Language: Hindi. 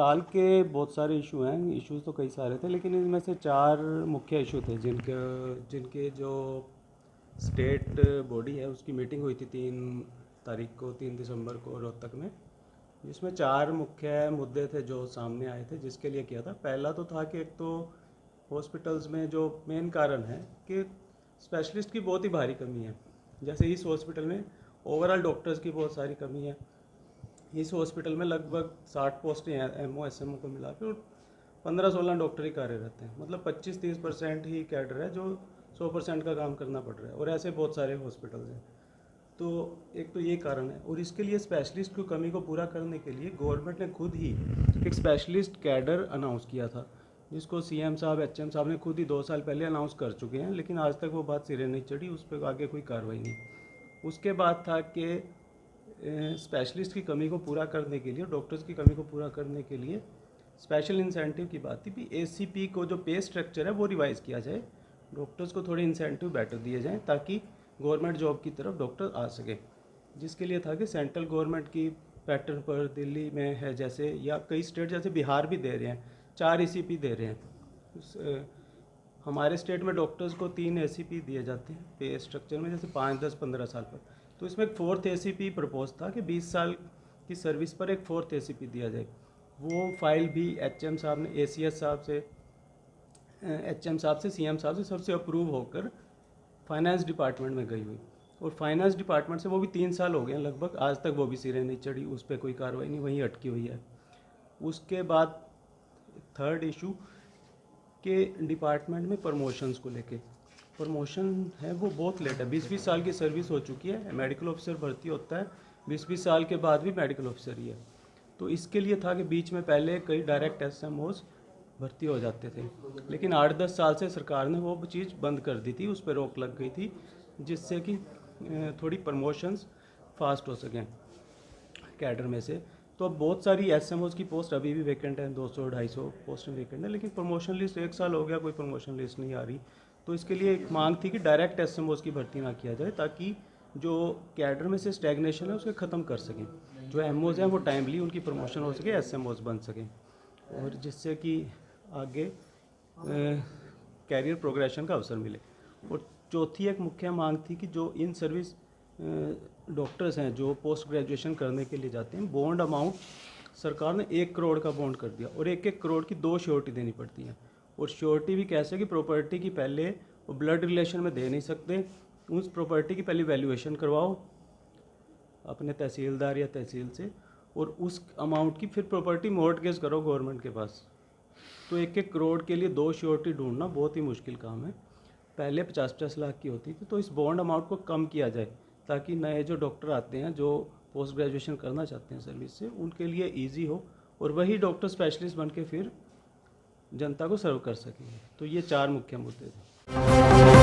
साल के बहुत सारे इशू हैं, इश्यूज तो कई सारे थे, लेकिन इनमें से 4 मुख्य इशू थे जिनके जो स्टेट बॉडी है उसकी मीटिंग हुई थी 3 दिसंबर को रोहतक में, जिसमें 4 मुख्य मुद्दे थे जो सामने आए थे, जिसके लिए किया था। पहला तो था कि एक तो हॉस्पिटल्स में जो मेन कारण है कि स्पेशलिस्ट की बहुत ही भारी कमी है। जैसे इस हॉस्पिटल में ओवरऑल डॉक्टर्स की बहुत सारी कमी है। इस हॉस्पिटल में लगभग 60 पोस्टें हैं एमओ एसएमओ को मिला के, और 15-16 डॉक्टर ही कार्यरत हैं। मतलब 25-30% ही कैडर है जो 100% का काम करना पड़ रहा है, और ऐसे बहुत सारे हॉस्पिटल्स हैं। तो एक तो ये कारण है, और इसके लिए स्पेशलिस्ट की कमी को पूरा करने के लिए गवर्नमेंट ने खुद ही एक स्पेशलिस्ट कैडर अनाउंस किया था, जिसको सीएम साहब एचएम साहब ने खुद ही 2 साल पहले अनाउंस कर चुके हैं, लेकिन आज तक वो बात सिरे नहीं चढ़ी, उस पर आगे कोई कार्रवाई नहीं। उसके बाद था कि स्पेशलिस्ट की कमी को पूरा करने के लिए, डॉक्टर्स की कमी को पूरा करने के लिए स्पेशल इंसेंटिव की बात थी कि एसीपी को जो पे स्ट्रक्चर है वो रिवाइज़ किया जाए, डॉक्टर्स को थोड़े इंसेंटिव बेटर दिए जाएं ताकि गवर्नमेंट जॉब की तरफ डॉक्टर आ सके। जिसके लिए था कि सेंट्रल गवर्नमेंट की पैटर्न पर दिल्ली में है जैसे, या कई स्टेट जैसे बिहार भी दे रहे हैं, 4 एसीपी दे रहे हैं। हमारे स्टेट में डॉक्टर्स को 3 एसीपी दिए जाते हैं पे स्ट्रक्चर में, जैसे 5, 10, 15 साल पर। तो इसमें एक 4th एसीपी प्रपोज था कि 20 साल की सर्विस पर एक 4th एसीपी दिया जाए। वो फाइल भी एचएम साहब ने एसीएस साहब से, एचएम साहब से, सीएम साहब से, सबसे अप्रूव होकर फाइनेंस डिपार्टमेंट में गई हुई, और फाइनेंस डिपार्टमेंट से वो भी 3 साल हो गए हैं लगभग, आज तक वो भी सिरे नहीं चढ़ी, उस पर कोई कार्रवाई नहीं, वहीं अटकी हुई है। उसके बाद 3rd इशू के डिपार्टमेंट में प्रमोशंस को लेके, प्रमोशन है वो बहुत लेट है। 20-20 साल की सर्विस हो चुकी है, मेडिकल ऑफिसर भर्ती होता है 20-20 साल के बाद भी मेडिकल ऑफिसर ही है। तो इसके लिए था कि बीच में पहले कई डायरेक्ट एसएमओज भर्ती हो जाते थे, लेकिन 8-10 साल से सरकार ने वो चीज़ बंद कर दी थी, उस पर रोक लग गई थी, जिससे कि थोड़ी प्रमोशंस फास्ट हो सकें कैडर में से। तो अब बहुत सारी एसएमओज की पोस्ट अभी भी वैकेंट है, 200-250 पोस्टें वैकेंट है, लेकिन प्रमोशन लिस्ट 1 साल हो गया, कोई प्रमोशन लिस्ट नहीं आ रही। तो इसके लिए एक मांग थी कि डायरेक्ट एसएमओज की भर्ती ना किया जाए, ताकि जो कैडर में से स्टैग्नेशन है उसको ख़त्म कर सकें। जो एमओज हैं वो टाइमली उनकी प्रमोशन हो सके, एसएमओज बन सकें, और जिससे कि आगे कैरियर प्रोग्रेशन का अवसर मिले। और चौथी एक मुख्य मांग थी कि जो इन सर्विस डॉक्टर्स हैं जो पोस्ट ग्रेजुएशन करने के लिए जाते हैं, बॉन्ड अमाउंट सरकार ने 1 करोड़ का बॉन्ड कर दिया, और 1-1 करोड़ की 2 श्योरिटी देनी पड़ती हैं। और श्योरिटी भी कैसे कि प्रॉपर्टी की पहले वो ब्लड रिलेशन में दे नहीं सकते, उस प्रॉपर्टी की पहले वैल्यूएशन करवाओ अपने तहसीलदार या तहसील से, और उस अमाउंट की फिर प्रॉपर्टी मॉर्टगेज करो गवर्नमेंट के पास। तो 1-1 करोड़ के लिए 2 श्योरिटी ढूंढना बहुत ही मुश्किल काम है। पहले 50-50 लाख की होती थी, तो इस बॉन्ड अमाउंट को कम किया जाए, ताकि नए जो डॉक्टर आते हैं जो पोस्ट ग्रेजुएशन करना चाहते हैं सर्विस से, उनके लिए ईजी हो, और वही डॉक्टर स्पेशलिस्ट बन के फिर जनता को सर्व कर सकेंगे। तो ये 4 मुख्य मुद्दे थे।